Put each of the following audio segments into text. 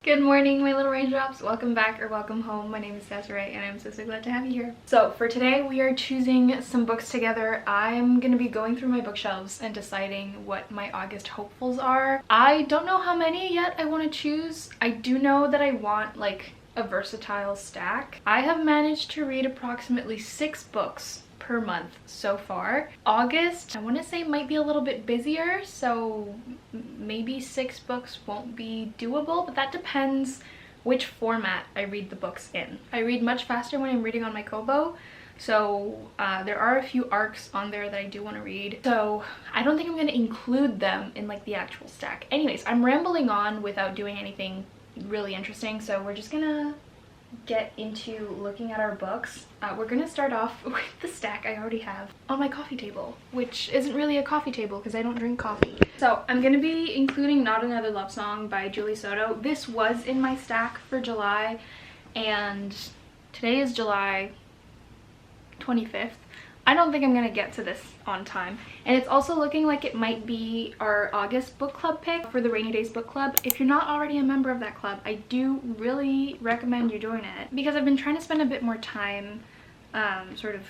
Good morning, my little raindrops. Welcome back or welcome home. My name is Desiree and I'm so glad to have you here. So for today we are choosing some books together. I'm gonna be going through my bookshelves and deciding what my August hopefuls are. I don't know how many yet I want to choose. I do know that I want like a versatile stack. I have managed to read approximately 6 books per month so far. August, I want to say, might be a little bit busier, so maybe 6 books won't be doable, but that depends which format I read the books in. I read much faster when I'm reading on my Kobo, so there are a few arcs on there that I do want to read, so I don't think I'm going to include them in like the actual stack. Anyways, I'm rambling on without doing anything really interesting, so we're just gonna get into looking at our books. We're gonna start off with the stack I already have on my coffee table, which isn't really a coffee table because I don't drink coffee. So I'm gonna be including Not Another Love Song by Julie Soto. This was in my stack for July, and today is July 25th. I don't think I'm gonna get to this on time, and it's also looking like it might be our August book club pick for the Rainy Days book club. If you're not already a member of that club, I do really recommend you join it, because I've been trying to spend a bit more time sort of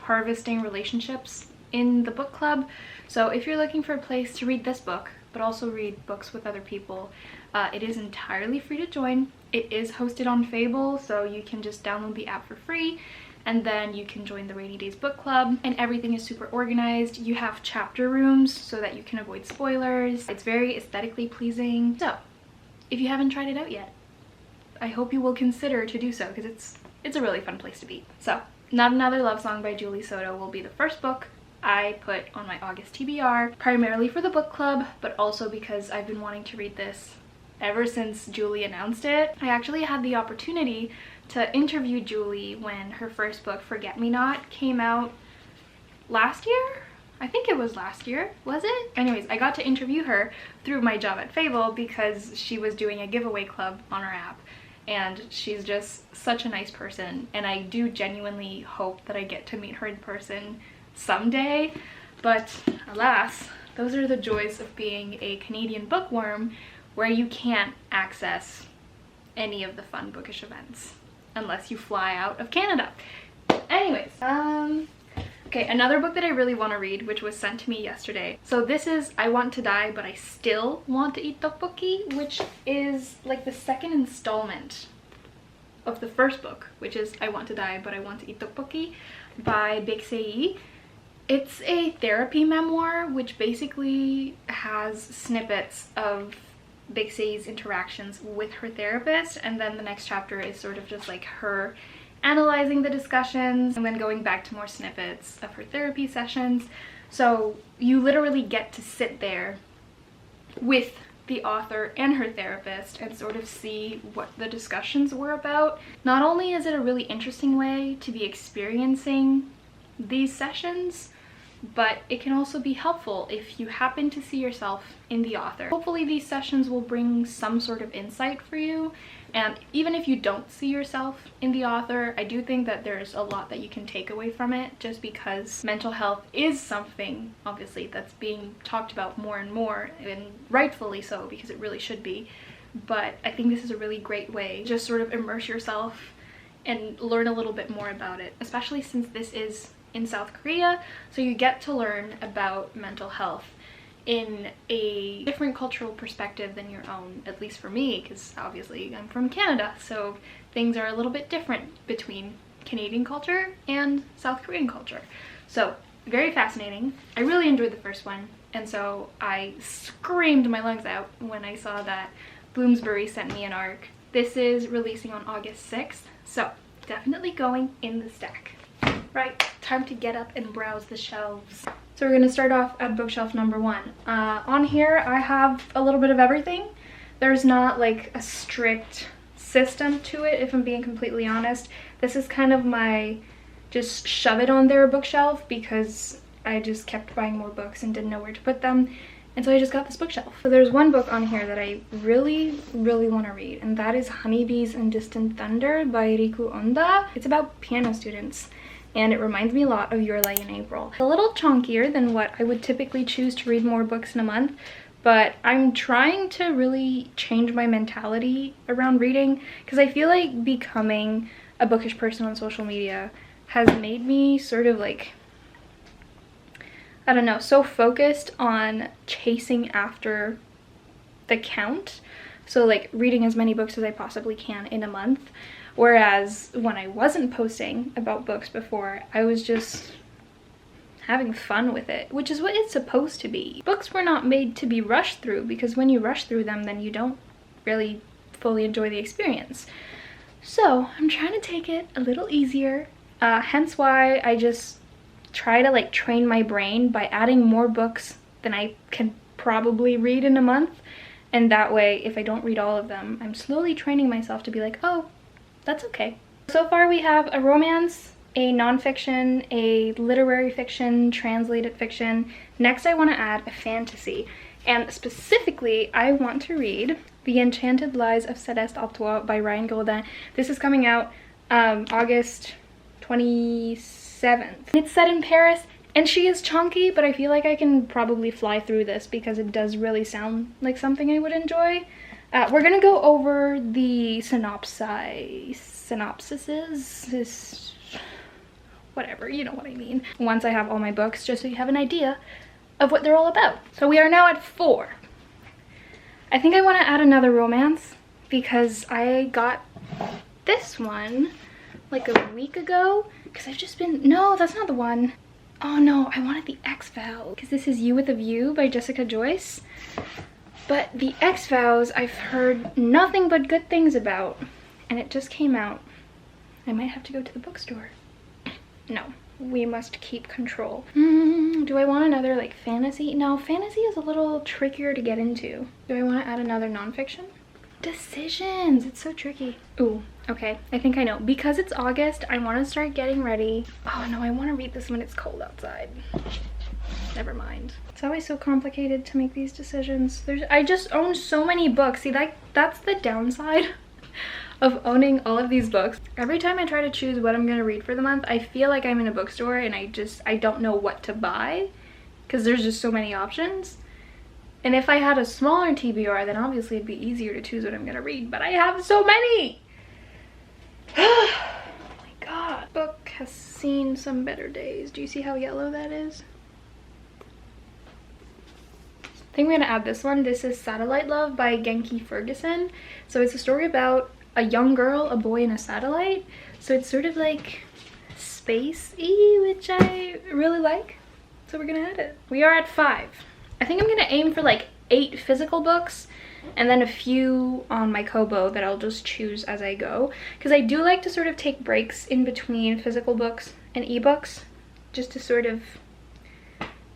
harvesting relationships in the book club. So if you're looking for a place to read this book but also read books with other people, it is entirely free to join. It is hosted on Fable, so you can just download the app for free, and then you can join the Rainy Days book club, and everything is super organized. You have chapter rooms so that you can avoid spoilers. It's very aesthetically pleasing. So if you haven't tried it out yet, I hope you will consider to do so, because it's a really fun place to be. So Not Another Love Song by Julie Soto will be the first book I put on my August TBR, primarily for the book club, but also because I've been wanting to read this ever since Julie announced it. I actually had the opportunity to interview Julie when her first book, Forget Me Not, came out last year? I think it was last year, was it? Anyways, I got to interview her through my job at Fable because she was doing a giveaway club on her app, and she's just such a nice person, and I do genuinely hope that I get to meet her in person someday, but alas, those are the joys of being a Canadian bookworm, where you can't access any of the fun bookish events unless you fly out of Canada. Anyways, okay, another book that I really want to read, which was sent to me yesterday. So this is I Want to Die But I Still Want to Eat Tteokbokki, which is like the second installment of the first book, which is I Want to Die But I Want to Eat Tteokbokki by Desiree. It's a therapy memoir, which basically has snippets of Bixie's interactions with her therapist, and then the next chapter is sort of just like her analyzing the discussions and then going back to more snippets of her therapy sessions. So you literally get to sit there with the author and her therapist and sort of see what the discussions were about. Not only is it a really interesting way to be experiencing these sessions, but it can also be helpful if you happen to see yourself in the author. Hopefully these sessions will bring some sort of insight for you, and even if you don't see yourself in the author, I do think that there's a lot that you can take away from it, just because mental health is something, obviously, that's being talked about more and more, and rightfully so, because it really should be. But I think this is a really great way to just sort of immerse yourself and learn a little bit more about it, especially since this is in South Korea, so you get to learn about mental health in a different cultural perspective than your own, at least for me, because obviously I'm from Canada, so things are a little bit different between Canadian culture and South Korean culture. So very fascinating. I really enjoyed the first one, and so I screamed my lungs out when I saw that Bloomsbury sent me an ARC. This is releasing on August 6th, so definitely going in the stack. Right, time to get up and browse the shelves. So we're going to start off at bookshelf number 1. On here I have a little bit of everything. There's not like a strict system to it, if I'm being completely honest. This is kind of my just shove it on there bookshelf, because I just kept buying more books and didn't know where to put them. And so I just got this bookshelf. So there's one book on here that I really want to read, and that is Honeybees and Distant Thunder by Riku Onda. It's about piano students, and it reminds me a lot of Your Lie in April. A little chunkier than what I would typically choose to read more books in a month, but I'm trying to really change my mentality around reading, because I feel like becoming a bookish person on social media has made me sort of like, I don't know, so focused on chasing after the count. So like reading as many books as I possibly can in a month. Whereas when I wasn't posting about books before, I was just having fun with it, which is what it's supposed to be. Books were not made to be rushed through, because when you rush through them, then you don't really fully enjoy the experience. So I'm trying to take it a little easier, hence why I just try to like train my brain by adding more books than I can probably read in a month. And that way, if I don't read all of them, I'm slowly training myself to be like, oh, that's okay. So far we have a romance, a nonfiction, a literary fiction, translated fiction. Next I want to add a fantasy. And specifically, I want to read The Enchanted Lies of Céleste Artois by Ryan Goldin. This is coming out August 27th. It's set in Paris, and she is chunky, but I feel like I can probably fly through this because it does really sound like something I would enjoy. We're gonna go over the synopsises, whatever, you know what I mean, once I have all my books, just so you have an idea of what they're all about. So we are now at 4. I think I want to add another romance because I got this one like a week ago, because I've just been, no, that's not the one. Oh no, I wanted the X-Files, because this is You with a View by Jessica Joyce. But the X-Files I've heard nothing but good things about, and it just came out. I might have to go to the bookstore. No, we must keep control. Do I want another like fantasy? No, fantasy is a little trickier to get into. Do I want to add another nonfiction? Decisions, it's so tricky. Ooh, okay, I think I know. Because it's August, I want to start getting ready. Oh no, I want to read this when it's cold outside. Never mind. It's always so complicated to make these decisions. I just own so many books. See, that's the downside of owning all of these books. Every time I try to choose what I'm gonna read for the month, I feel like I'm in a bookstore and I don't know what to buy, because there's just so many options. And if I had a smaller TBR, then obviously it'd be easier to choose what I'm gonna read, but I have so many! Oh my god. Book has seen some better days. Do you see how yellow that is? I think I'm gonna add this one. This is Satellite Love by Genki Ferguson. So it's a story about a young girl, a boy, and a satellite. So it's sort of like space-y, which I really like. So we're gonna add it. We are at 5. I think I'm gonna aim for like 8 physical books and then a few on my Kobo that I'll just choose as I go. Because I do like to sort of take breaks in between physical books and ebooks, just to sort of,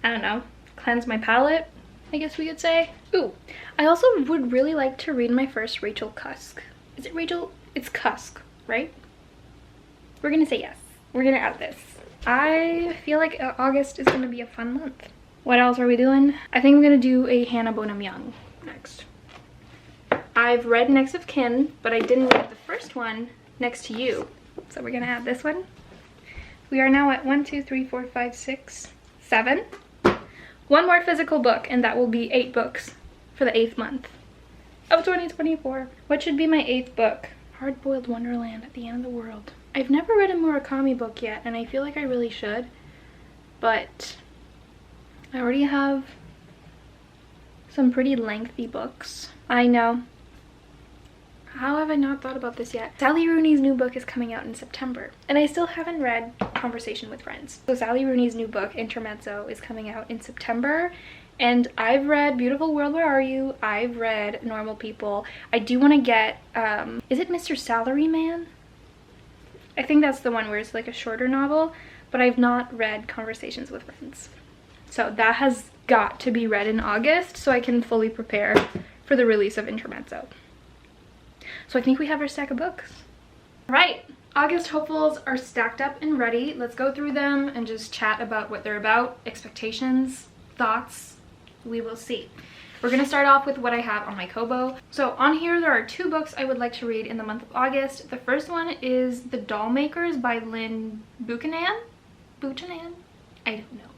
I don't know, cleanse my palate, I guess we could say. Ooh, I also would really like to read my first Rachel Cusk. Is it Rachel? It's Cusk, right? We're gonna say yes. We're gonna add this. I feel like August is gonna be a fun month. What else are we doing? I think I'm gonna do a Hannah Bonham Young next. I've read Next of Kin, but I didn't read the first one, Next to You. So we're gonna add this one. We are now at 1, 2, 3, 4, 5, 6, 7. One more physical book, and that will be 8 books for the 8th month of 2024. What should be my 8th book? Hard-Boiled Wonderland at the End of the World. I've never read a Murakami book yet, and I feel like I really should, but I already have some pretty lengthy books. I know. How have I not thought about this yet? Sally Rooney's new book is coming out in September, and I still haven't read Conversation with Friends. So Sally Rooney's new book, Intermezzo, is coming out in September, and I've read Beautiful World, Where Are You? I've read Normal People. I do want to get, is it Mr. Salaryman? I think that's the one where it's like a shorter novel, but I've not read Conversations with Friends. So that has got to be read in August so I can fully prepare for the release of Intermezzo. So I think we have our stack of books. Right, August hopefuls are stacked up and ready. Let's go through them and just chat about what they're about, expectations, thoughts, we will see. We're gonna start off with what I have on my Kobo. So on here there are 2 books I would like to read in the month of August. The first one is The Doll Makers by Lynn Buchanan? Buchanan? I don't know.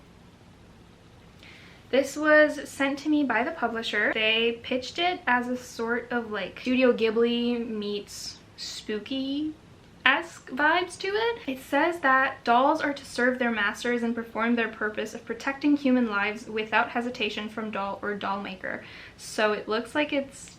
This was sent to me by the publisher. They pitched it as a sort of like Studio Ghibli meets spooky-esque vibes to it. It says that dolls are to serve their masters and perform their purpose of protecting human lives without hesitation from doll or doll maker. So it looks like it's,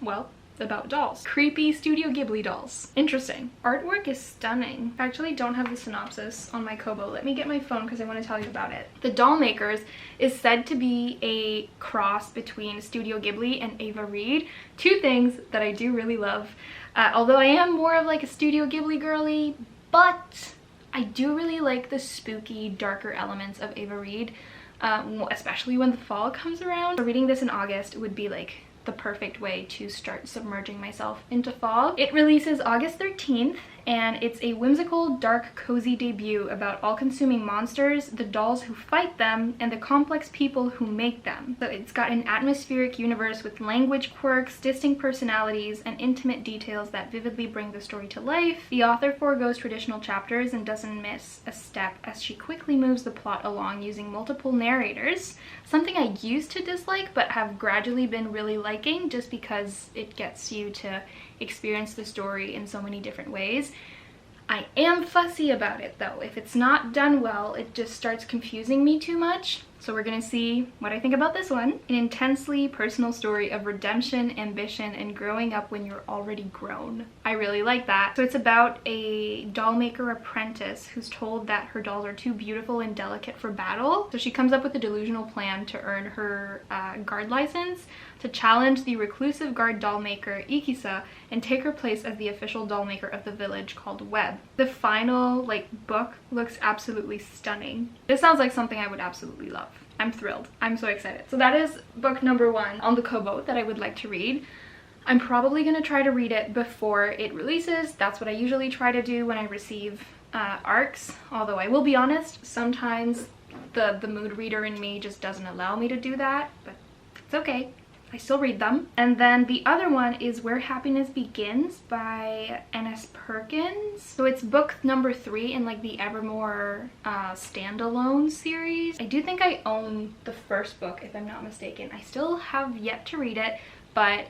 well, about dolls. Creepy Studio Ghibli dolls. Interesting. Artwork is stunning. I actually don't have the synopsis on my Kobo. Let me get my phone because I want to tell you about it. The Doll Makers is said to be a cross between Studio Ghibli and Ava Reed. Two things that I do really love. Although I am more of like a Studio Ghibli girly, but I do really like the spooky, darker elements of Ava Reed, especially when the fall comes around. So reading this in August would be like the perfect way to start submerging myself into fall. It releases August 13th, and it's a whimsical, dark, cozy debut about all-consuming monsters, the dolls who fight them, and the complex people who make them. So it's got an atmospheric universe with language quirks, distinct personalities, and intimate details that vividly bring the story to life. The author foregoes traditional chapters and doesn't miss a step as she quickly moves the plot along using multiple narrators, something I used to dislike but have gradually been really liking just because it gets you to experience the story in so many different ways. I am fussy about it though. If it's not done well, it just starts confusing me too much. So we're gonna see what I think about this one. An intensely personal story of redemption, ambition, and growing up when you're already grown. I really like that. So it's about a doll maker apprentice who's told that her dolls are too beautiful and delicate for battle. So she comes up with a delusional plan to earn her guard license to challenge the reclusive guard doll maker Ikisa and take her place as the official doll maker of the village called Web. The final book looks absolutely stunning. This sounds like something I would absolutely love. I'm thrilled. I'm so excited. So that is book number 1 on the Kobo that I would like to read. I'm probably going to try to read it before it releases. That's what I usually try to do when I receive ARCs, although I will be honest, sometimes the mood reader in me just doesn't allow me to do that, but it's okay. I still read them. And then the other one is Where Happiness Begins by N.S. Perkins. So it's book number 3 in the Evermore standalone series. I do think I own the first book, if I'm not mistaken. I still have yet to read it, but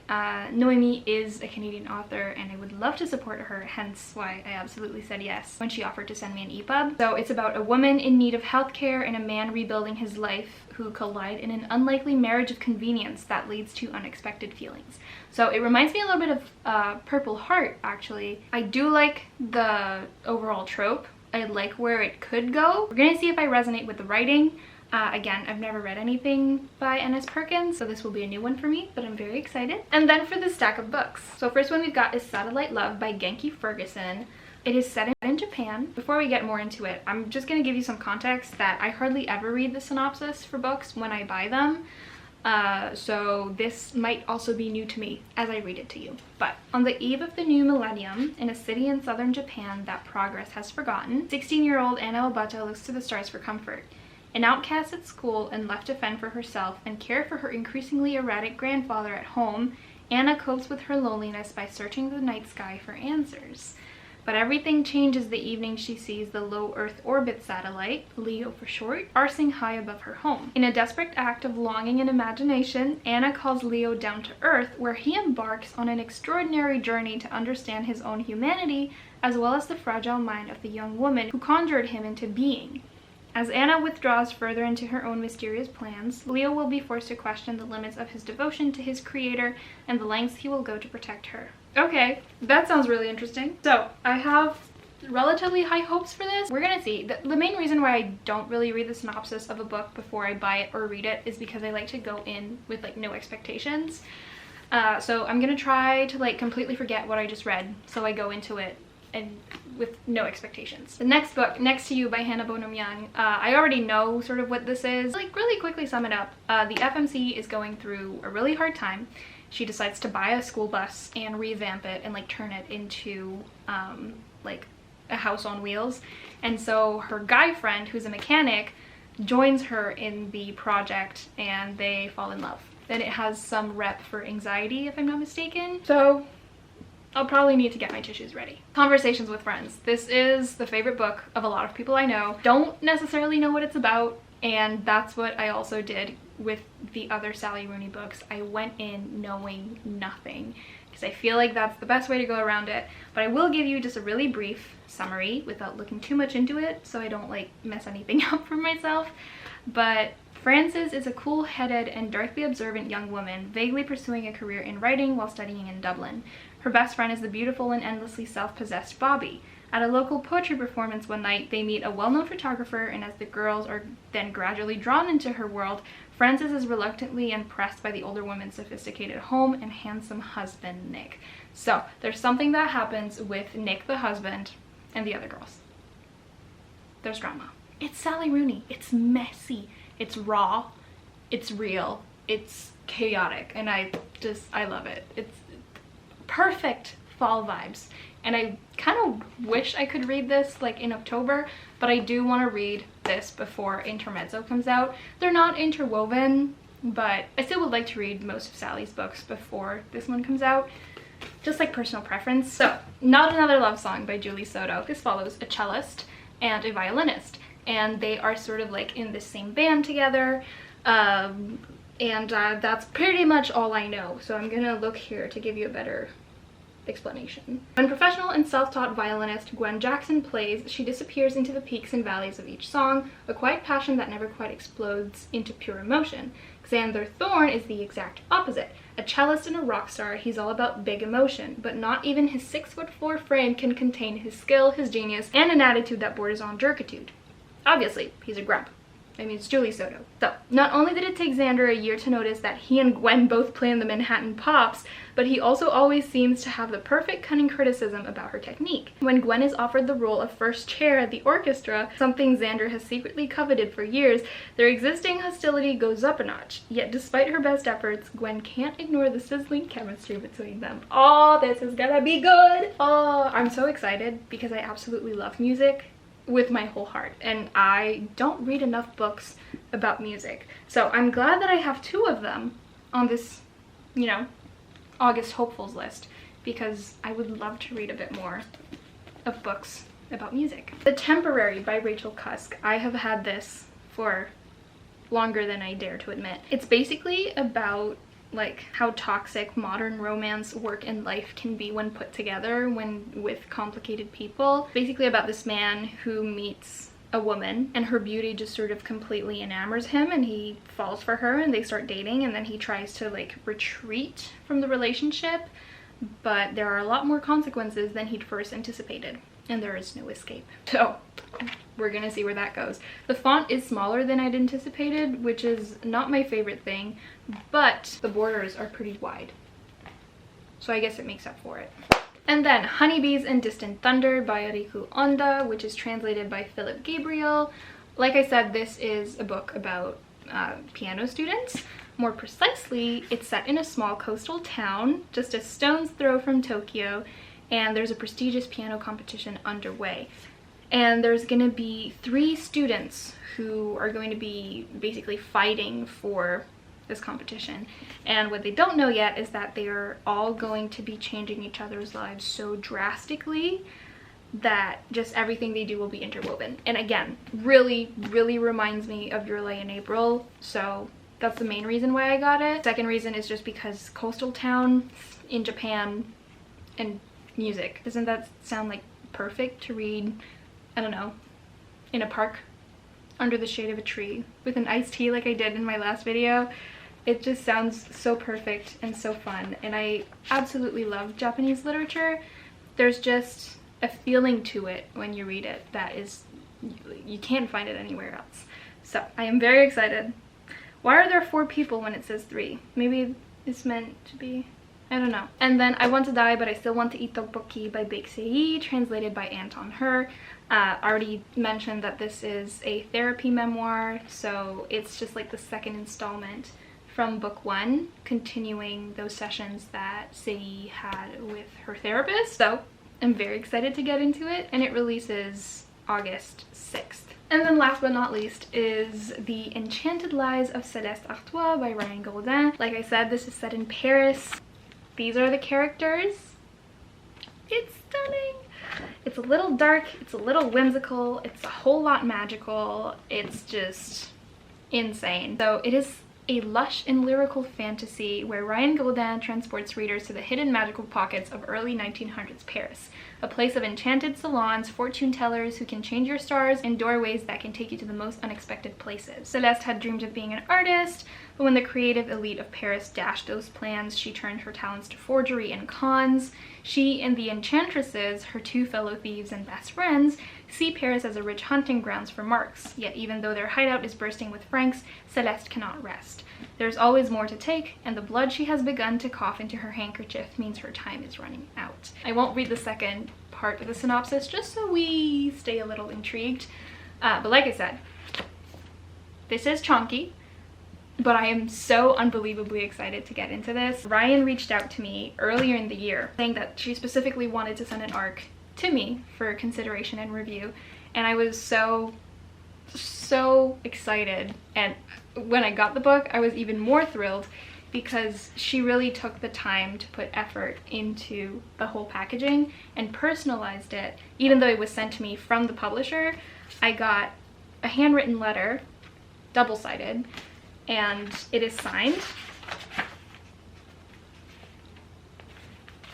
Noemi is a Canadian author and I would love to support her, hence why I absolutely said yes when she offered to send me an EPUB. So it's about a woman in need of healthcare and a man rebuilding his life who collide in an unlikely marriage of convenience that leads to unexpected feelings. So it reminds me a little bit of Purple Heart, actually. I do like the overall trope. I like where it could go. We're gonna see if I resonate with the writing. Again, I've never read anything by N.S. Perkins, so this will be a new one for me, but I'm very excited. And then for the stack of books. So first one we've got is Satellite Love by Genki Ferguson. It is set in Japan. Before we get more into it, I'm just going to give you some context that I hardly ever read the synopsis for books when I buy them. So this might also be new to me as I read it to you. But on the eve of the new millennium, in a city in southern Japan that progress has forgotten, 16-year-old Anna Obata looks to the stars for comfort. An outcast at school and left to fend for herself and care for her increasingly erratic grandfather at home, Anna copes with her loneliness by searching the night sky for answers. But everything changes the evening she sees the low Earth orbit satellite, LEO for short, arcing high above her home. In a desperate act of longing and imagination, Anna calls Leo down to Earth, where he embarks on an extraordinary journey to understand his own humanity, as well as the fragile mind of the young woman who conjured him into being. As Anna withdraws further into her own mysterious plans, Leo will be forced to question the limits of his devotion to his creator and the lengths he will go to protect her. Okay, that sounds really interesting. So I have relatively high hopes for this. We're gonna see. The main reason why I don't really read the synopsis of a book before I buy it or read it is because I like to go in with no expectations. So I'm gonna try to completely forget what I just read, so I go into it and with no expectations. The next book, Next to You by Hannah Bonam-Young, I already know sort of what this is. Really quickly sum it up. The FMC is going through a really hard time. She decides to buy a school bus and revamp it and turn it into a house on wheels. And so her guy friend, who's a mechanic, joins her in the project and they fall in love. Then it has some rep for anxiety, if I'm not mistaken. So I'll probably need to get my tissues ready. Conversations with Friends. This is the favorite book of a lot of people I know. Don't necessarily know what it's about. And that's what I also did with the other Sally Rooney books. I went in knowing nothing because I feel like that's the best way to go around it. But I will give you just a really brief summary without looking too much into it so I don't like mess anything up for myself. But Frances is a cool-headed and darkly observant young woman vaguely pursuing a career in writing while studying in Dublin. Her best friend is the beautiful and endlessly self-possessed Bobby. At a local poetry performance one night, they meet a well-known photographer, and as the girls are then gradually drawn into her world, Frances is reluctantly impressed by the older woman's sophisticated home and handsome husband, Nick. So, there's something that happens with Nick, the husband, and the other girls. There's drama. It's Sally Rooney. It's messy. It's raw. It's real. It's chaotic. And I love it. It's perfect fall vibes. And I kind of wish I could read this like in October, but I do want to read this before Intermezzo comes out. They're not interwoven, but I still would like to read most of Sally's books before this one comes out, just like personal preference. So, Not Another Love Song by Julie Soto. This follows a cellist and a violinist, and they are sort of like in the same band together, and that's pretty much all I know. So I'm gonna look here to give you a better explanation. When professional and self-taught violinist Gwen Jackson plays, she disappears into the peaks and valleys of each song, a quiet passion that never quite explodes into pure emotion. Xander Thorne is the exact opposite. A cellist and a rock star, he's all about big emotion, but not even his 6'4" frame can contain his skill, his genius, and an attitude that borders on jerkitude. Obviously, he's a grump. I mean, it's Julie Soto. So, not only did it take Xander a year to notice that he and Gwen both play in the Manhattan Pops, but he also always seems to have the perfect cunning criticism about her technique. When Gwen is offered the role of first chair at the orchestra, something Xander has secretly coveted for years, their existing hostility goes up a notch. Yet despite her best efforts, Gwen can't ignore the sizzling chemistry between them. Oh, this is gonna be good! Oh, I'm so excited because I absolutely love music with my whole heart, and I don't read enough books about music. So I'm glad that I have 2 of them on this, you know, August hopefuls list, because I would love to read a bit more of books about music. The Temporary by Rachel Cusk. I have had this for longer than I dare to admit. It's basically about like how toxic modern romance, work, and life can be when put together with complicated people. Basically about this man who meets a woman and her beauty just sort of completely enamors him, and he falls for her and they start dating, and then he tries to like retreat from the relationship, but there are a lot more consequences than he'd first anticipated, and there is no escape. So we're gonna see where that goes. The font is smaller than I'd anticipated, which is not my favorite thing, but the borders are pretty wide, so I guess it makes up for it. And then Honeybees and Distant Thunder by Riku Onda, which is translated by Philip Gabriel. Like I said, this is a book about piano students. More precisely, it's set in a small coastal town just a stone's throw from Tokyo, and there's a prestigious piano competition underway. And there's gonna be 3 students who are going to be basically fighting for this competition. And what they don't know yet is that they are all going to be changing each other's lives so drastically that just everything they do will be interwoven. And again, really, really reminds me of Your Lay in April, so that's the main reason why I got it. Second reason is just because coastal town in Japan and music. Doesn't that sound like perfect to read, I don't know, in a park under the shade of a tree with an iced tea like I did in my last video? It just sounds so perfect and so fun, and I absolutely love Japanese literature. There's just a feeling to it when you read it that is, you can't find it anywhere else. So I am very excited. Why are there 4 people when it says 3? Maybe it's meant to be, I don't know. And then I Want to Die But I Still Want to Eat Tteokbokki by Baek Se-yi, translated by Anton Her. Already mentioned that this is a therapy memoir, so it's just like the second installment from book 1, continuing those sessions that Se-yi had with her therapist. So I'm very excited to get into it, and it releases August 6th. And then last but not least is The Enchanted Lies of Céleste Artois by Ryan Gaudin. Like I said, this is set in Paris. These are the characters. It's stunning. It's a little dark, it's a little whimsical, it's a whole lot magical. It's just insane. So it is a lush and lyrical fantasy where Ryan Goldin transports readers to the hidden magical pockets of early 1900s Paris, a place of enchanted salons, fortune tellers who can change your stars, and doorways that can take you to the most unexpected places. Celeste had dreamed of being an artist, but when the creative elite of Paris dashed those plans, she turned her talents to forgery and cons. She and the enchantresses, her two fellow thieves and best friends, see Paris as a rich hunting grounds for marks, yet even though their hideout is bursting with Francs, Celeste cannot rest. There's always more to take, and the blood she has begun to cough into her handkerchief means her time is running out. I won't read the second part of the synopsis just so we stay a little intrigued, but like I said, this is chunky, but I am so unbelievably excited to get into this. Ryan reached out to me earlier in the year saying that she specifically wanted to send an ARC to me for consideration and review, and I was so excited. And when I got the book, I was even more thrilled because she really took the time to put effort into the whole packaging and personalized it. Even though it was sent to me from the publisher, I got a handwritten letter, double-sided, and it is signed.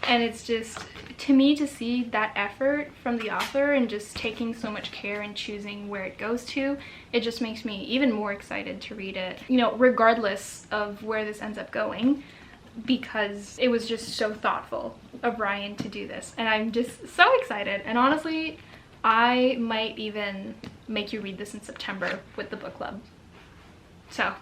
And it's just, to me, to see that effort from the author and just taking so much care in choosing where it goes to, it just makes me even more excited to read it, you know, regardless of where this ends up going, because it was just so thoughtful of Ryan to do this. And I'm just so excited. And honestly, I might even make you read this in September with the book club. So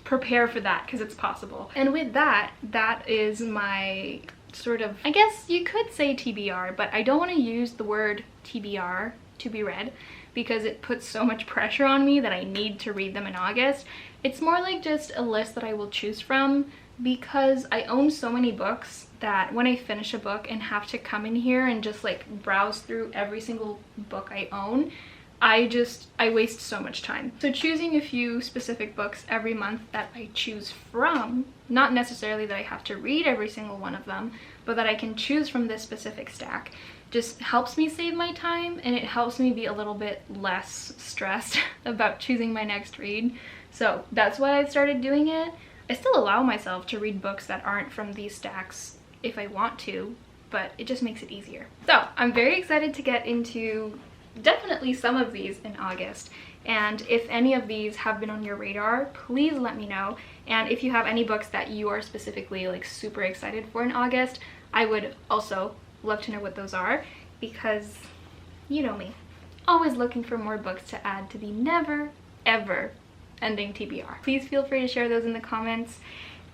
prepare for that, because it's possible. And with that, that is my sort of, I guess you could say TBR, but I don't want to use the word TBR, to be read, because it puts so much pressure on me that I need to read them in August. It's more like just a list that I will choose from, because I own so many books that when I finish a book and have to come in here and just like browse through every single book I own, I waste so much time. So choosing a few specific books every month that I choose from, not necessarily that I have to read every single one of them, but that I can choose from this specific stack, just helps me save my time, and it helps me be a little bit less stressed about choosing my next read. So that's why I've started doing it. I still allow myself to read books that aren't from these stacks if I want to, but it just makes it easier. So I'm very excited to get into definitely some of these in August, and if any of these have been on your radar, please let me know. And if you have any books that you are specifically like super excited for in August, I would also love to know what those are, because you know me, always looking for more books to add to the never ever ending TBR. Please feel free to share those in the comments,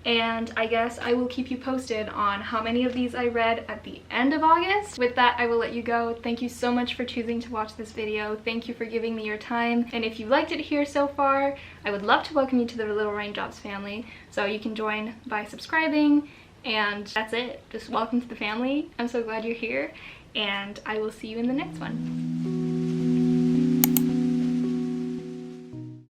and I guess I will keep you posted on how many of these I read at the end of August. With that, I will let you go. Thank you so much for choosing to watch this video. Thank you for giving me your time. And if you liked it here so far, I would love to welcome you to the Little Raindrops family. So you can join by subscribing, and that's it. Just welcome to the family. I'm so glad you're here, and I will see you in the next one.